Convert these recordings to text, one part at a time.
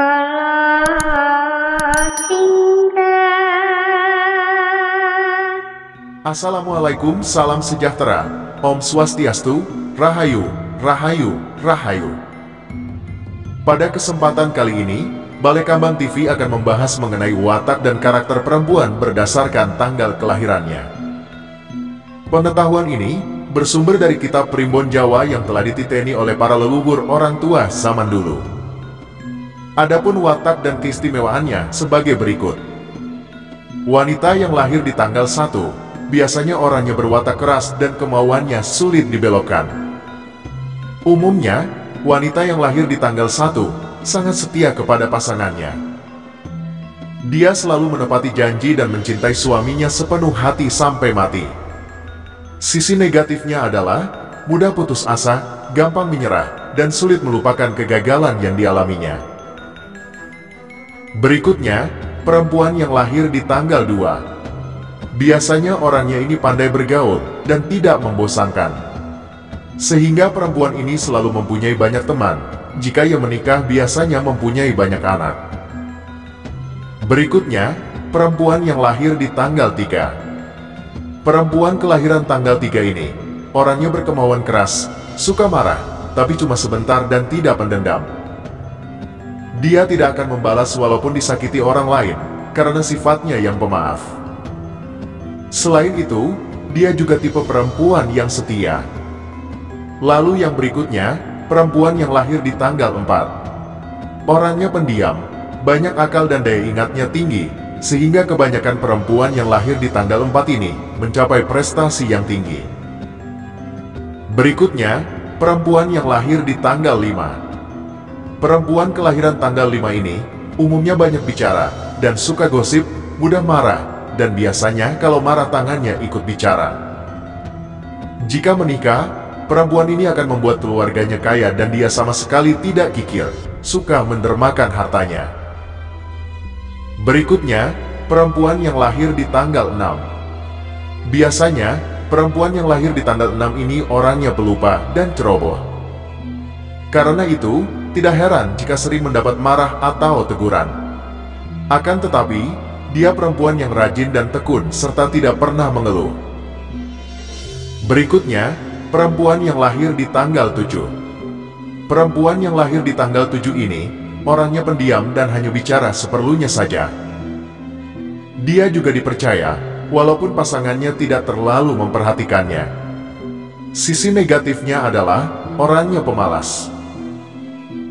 Kalau cinta. Assalamualaikum, salam sejahtera, Om Swastiastu, Rahayu, Rahayu, Rahayu. Pada kesempatan kali ini, Balai Kambang TV akan membahas mengenai watak dan karakter perempuan berdasarkan tanggal kelahirannya. Pengetahuan ini bersumber dari kitab Primbon Jawa yang telah dititeni oleh para leluhur orang tua zaman dulu. Adapun watak dan keistimewaannya sebagai berikut. Wanita yang lahir di tanggal 1, biasanya orangnya berwatak keras dan kemauannya sulit dibelokkan. Umumnya, wanita yang lahir di tanggal 1 sangat setia kepada pasangannya. Dia selalu menepati janji dan mencintai suaminya sepenuh hati sampai mati. Sisi negatifnya adalah mudah putus asa, gampang menyerah, dan sulit melupakan kegagalan yang dialaminya. Berikutnya, perempuan yang lahir di tanggal 2. Biasanya orangnya ini pandai bergaul dan tidak membosankan. Sehingga perempuan ini selalu mempunyai banyak teman. Jika ia menikah, biasanya mempunyai banyak anak. Berikutnya, perempuan yang lahir di tanggal 3. Perempuan kelahiran tanggal 3 ini, orangnya berkemauan keras, suka marah, tapi cuma sebentar dan tidak pendendam. Dia tidak akan membalas walaupun disakiti orang lain, karena sifatnya yang pemaaf. Selain itu, dia juga tipe perempuan yang setia. Lalu yang berikutnya, perempuan yang lahir di tanggal 4. Orangnya pendiam, banyak akal dan daya ingatnya tinggi, sehingga kebanyakan perempuan yang lahir di tanggal 4 ini mencapai prestasi yang tinggi. Berikutnya, perempuan yang lahir di tanggal 5. Perempuan kelahiran tanggal 5 ini umumnya banyak bicara dan suka gosip, mudah marah, dan biasanya kalau marah tangannya ikut bicara. Jika menikah, perempuan ini akan membuat keluarganya kaya dan dia sama sekali tidak kikir, suka mendermakan hartanya. Berikutnya, perempuan yang lahir di tanggal 6. Biasanya, perempuan yang lahir di tanggal 6 ini orangnya pelupa dan ceroboh. Karena itu, tidak heran jika sering mendapat marah atau teguran. Akan tetapi, dia perempuan yang rajin dan tekun serta tidak pernah mengeluh. Berikutnya, perempuan yang lahir di tanggal 7. Perempuan yang lahir di tanggal 7 ini, orangnya pendiam dan hanya bicara seperlunya saja. Dia juga dipercaya, walaupun pasangannya tidak terlalu memperhatikannya. Sisi negatifnya adalah, orangnya pemalas.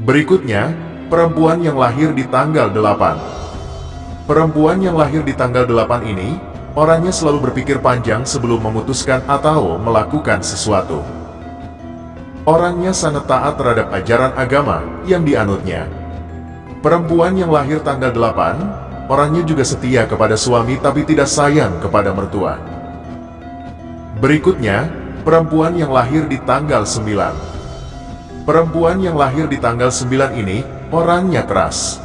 Berikutnya, perempuan yang lahir di tanggal 8. Perempuan yang lahir di tanggal 8 ini, orangnya selalu berpikir panjang sebelum memutuskan atau melakukan sesuatu. Orangnya sangat taat terhadap ajaran agama yang dianutnya. Perempuan yang lahir tanggal 8, orangnya juga setia kepada suami tapi tidak sayang kepada mertua. Berikutnya, perempuan yang lahir di tanggal 9. Perempuan yang lahir di tanggal 9 ini, orangnya keras.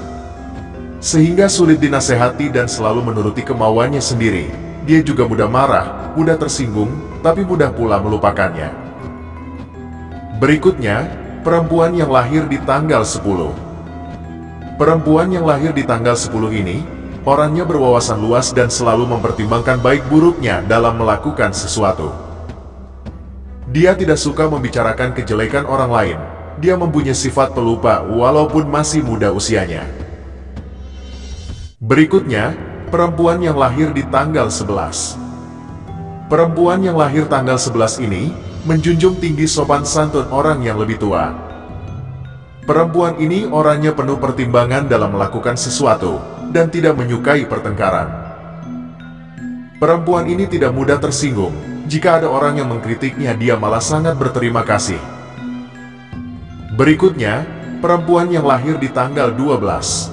Sehingga sulit dinasehati dan selalu menuruti kemauannya sendiri. Dia juga mudah marah, mudah tersinggung, tapi mudah pula melupakannya. Berikutnya, perempuan yang lahir di tanggal 10. Perempuan yang lahir di tanggal 10 ini, orangnya berwawasan luas dan selalu mempertimbangkan baik buruknya dalam melakukan sesuatu. Dia tidak suka membicarakan kejelekan orang lain. Dia mempunyai sifat pelupa walaupun masih muda usianya. Berikutnya, perempuan yang lahir di tanggal 11. Perempuan yang lahir tanggal 11 ini menjunjung tinggi sopan santun orang yang lebih tua. Perempuan ini orangnya penuh pertimbangan dalam melakukan sesuatu dan tidak menyukai pertengkaran. Perempuan ini tidak mudah tersinggung. Jika ada orang yang mengkritiknya, dia malah sangat berterima kasih. Berikutnya, perempuan yang lahir di tanggal 12.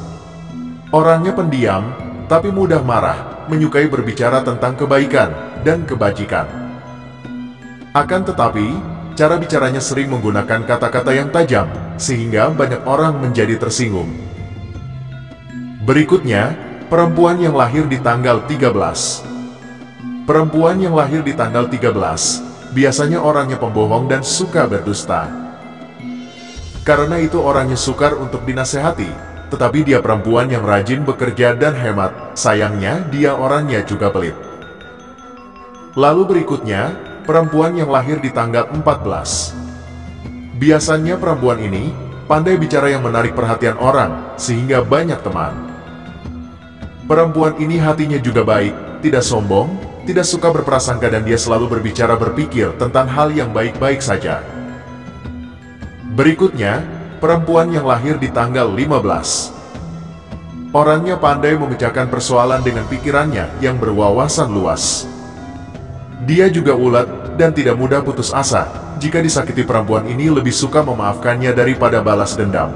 Orangnya pendiam, tapi mudah marah, menyukai berbicara tentang kebaikan dan kebajikan. Akan tetapi, cara bicaranya sering menggunakan kata-kata yang tajam, sehingga banyak orang menjadi tersinggung. Berikutnya, perempuan yang lahir di tanggal 13. Perempuan yang lahir di tanggal 13, biasanya orangnya pembohong dan suka berdusta. Karena itu orangnya sukar untuk dinasehati, tetapi dia perempuan yang rajin bekerja dan hemat. Sayangnya, dia orangnya juga pelit. Lalu berikutnya, perempuan yang lahir di tanggal 14. Biasanya perempuan ini pandai bicara yang menarik perhatian orang, sehingga banyak teman. Perempuan ini hatinya juga baik, tidak sombong, tidak suka berprasangka, dan dia selalu berbicara berpikir tentang hal yang baik-baik saja. Berikutnya, perempuan yang lahir di tanggal 15. Orangnya pandai memecahkan persoalan dengan pikirannya yang berwawasan luas. Dia juga ulet dan tidak mudah putus asa. Jika disakiti, perempuan ini lebih suka memaafkannya daripada balas dendam.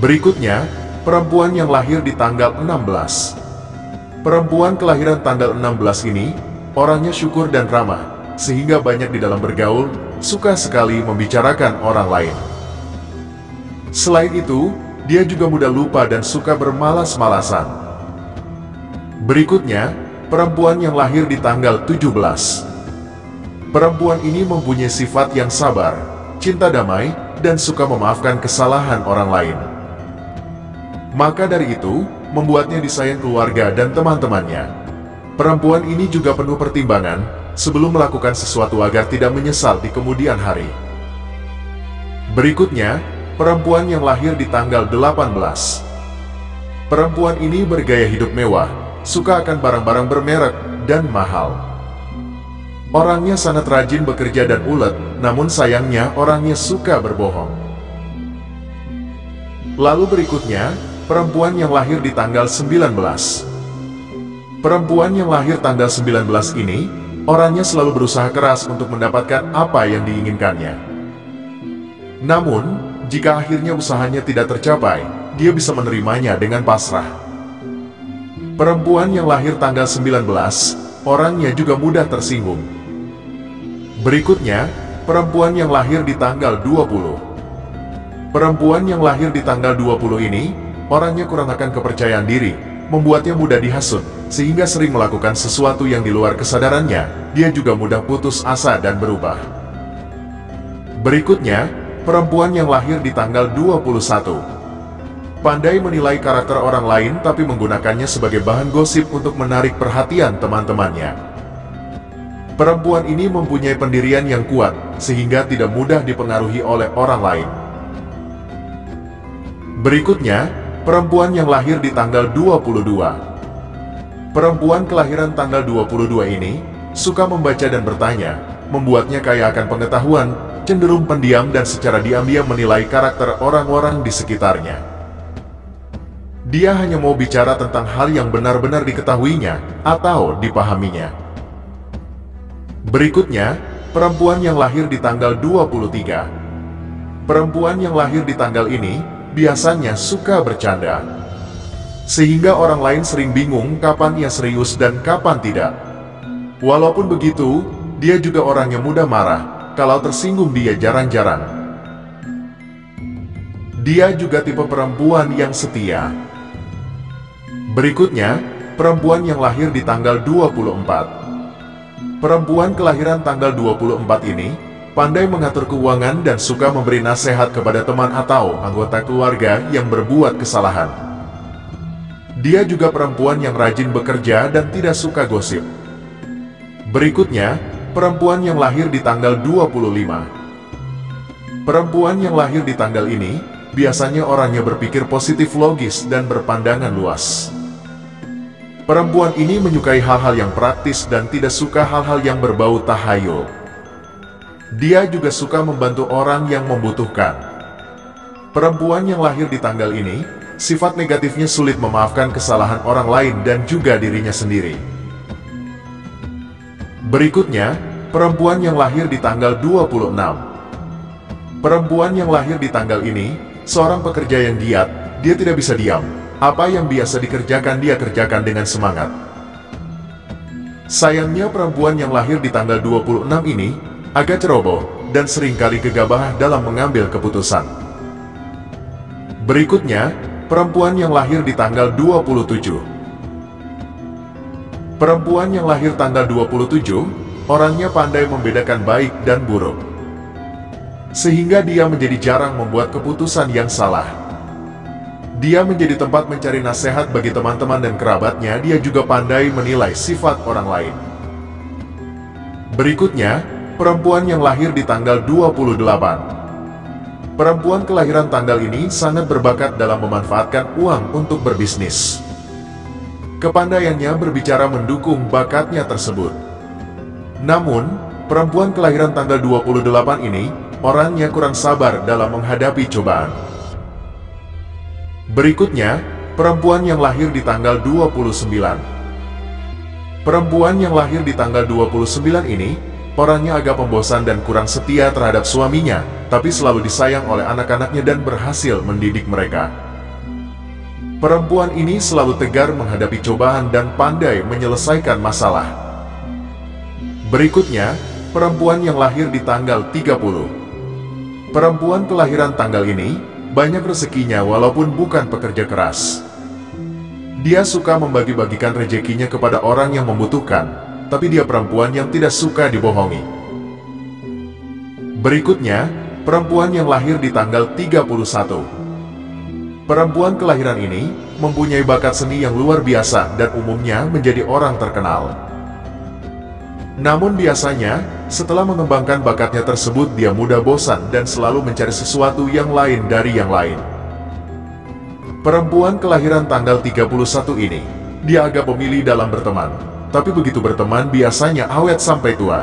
Berikutnya, perempuan yang lahir di tanggal 16. Perempuan kelahiran tanggal 16 ini, orangnya syukur dan ramah, sehingga banyak di dalam bergaul, suka sekali membicarakan orang lain. Selain itu, dia juga mudah lupa dan suka bermalas-malasan. Berikutnya, perempuan yang lahir di tanggal 17. Perempuan ini mempunyai sifat yang sabar, cinta damai, dan suka memaafkan kesalahan orang lain. Maka dari itu, membuatnya disayang keluarga dan teman-temannya. Perempuan ini juga penuh pertimbangan sebelum melakukan sesuatu agar tidak menyesal di kemudian hari. Berikutnya, perempuan yang lahir di tanggal 18. Perempuan ini bergaya hidup mewah, suka akan barang-barang bermerek dan mahal. Orangnya sangat rajin bekerja dan ulet, namun sayangnya orangnya suka berbohong. Lalu berikutnya, perempuan yang lahir di tanggal 19. Perempuan yang lahir tanggal 19 ini, orangnya selalu berusaha keras untuk mendapatkan apa yang diinginkannya. Namun, jika akhirnya usahanya tidak tercapai, dia bisa menerimanya dengan pasrah. Perempuan yang lahir tanggal 19, orangnya juga mudah tersinggung. Berikutnya, perempuan yang lahir di tanggal 20. Perempuan yang lahir di tanggal 20 ini, orangnya kurang akan kepercayaan diri, membuatnya mudah dihasut, sehingga sering melakukan sesuatu yang di luar kesadarannya. Dia juga mudah putus asa dan berubah. Berikutnya, perempuan yang lahir di tanggal 21. Pandai menilai karakter orang lain tapi menggunakannya sebagai bahan gosip untuk menarik perhatian teman-temannya. Perempuan ini mempunyai pendirian yang kuat, sehingga tidak mudah dipengaruhi oleh orang lain. Berikutnya, perempuan yang lahir di tanggal 22. Perempuan kelahiran tanggal 22 ini, suka membaca dan bertanya, membuatnya kaya akan pengetahuan, cenderung pendiam dan secara diam-diam menilai karakter orang-orang di sekitarnya. Dia hanya mau bicara tentang hal yang benar-benar diketahuinya atau dipahaminya. Berikutnya, perempuan yang lahir di tanggal 23. Perempuan yang lahir di tanggal ini, biasanya suka bercanda. Sehingga orang lain sering bingung kapan ia serius dan kapan tidak. Walaupun begitu, dia juga orang yang mudah marah, kalau tersinggung dia jarang-jarang. Dia juga tipe perempuan yang setia. Berikutnya, perempuan yang lahir di tanggal 24. Perempuan kelahiran tanggal 24 ini, pandai mengatur keuangan dan suka memberi nasihat kepada teman atau anggota keluarga yang berbuat kesalahan. Dia juga perempuan yang rajin bekerja dan tidak suka gosip. Berikutnya, perempuan yang lahir di tanggal 25. Perempuan yang lahir di tanggal ini, biasanya orangnya berpikir positif, logis, dan berpandangan luas. Perempuan ini menyukai hal-hal yang praktis dan tidak suka hal-hal yang berbau tahayul. Dia juga suka membantu orang yang membutuhkan. Perempuan yang lahir di tanggal ini, sifat negatifnya sulit memaafkan kesalahan orang lain dan juga dirinya sendiri. Berikutnya, perempuan yang lahir di tanggal 26. Perempuan yang lahir di tanggal ini, seorang pekerja yang giat, dia tidak bisa diam. Apa yang biasa dikerjakan dia kerjakan dengan semangat. Sayangnya perempuan yang lahir di tanggal 26 ini agak ceroboh dan seringkali gegabah dalam mengambil keputusan. Berikutnya, perempuan yang lahir di tanggal 27. Perempuan yang lahir tanggal 27, orangnya pandai membedakan baik dan buruk. Sehingga dia menjadi jarang membuat keputusan yang salah. Dia menjadi tempat mencari nasihat bagi teman-teman dan kerabatnya. Dia juga pandai menilai sifat orang lain. Berikutnya, perempuan yang lahir di tanggal 28. Perempuan kelahiran tanggal ini sangat berbakat dalam memanfaatkan uang untuk berbisnis. Kepandaiannya berbicara mendukung bakatnya tersebut. Namun, perempuan kelahiran tanggal 28 ini, orangnya kurang sabar dalam menghadapi cobaan. Berikutnya, perempuan yang lahir di tanggal 29. Perempuan yang lahir di tanggal 29 ini, orangnya agak pembosan dan kurang setia terhadap suaminya, tapi selalu disayang oleh anak-anaknya dan berhasil mendidik mereka. Perempuan ini selalu tegar menghadapi cobaan dan pandai menyelesaikan masalah. Berikutnya, perempuan yang lahir di tanggal 30. Perempuan kelahiran tanggal ini, banyak rezekinya walaupun bukan pekerja keras. Dia suka membagi-bagikan rezekinya kepada orang yang membutuhkan, tapi dia perempuan yang tidak suka dibohongi. Berikutnya, perempuan yang lahir di tanggal 31. Perempuan kelahiran ini mempunyai bakat seni yang luar biasa dan umumnya menjadi orang terkenal. Namun biasanya, setelah mengembangkan bakatnya tersebut, dia mudah bosan dan selalu mencari sesuatu yang lain dari yang lain. Perempuan kelahiran tanggal 31 ini, dia agak pemilih dalam berteman, tapi begitu berteman biasanya awet sampai tua.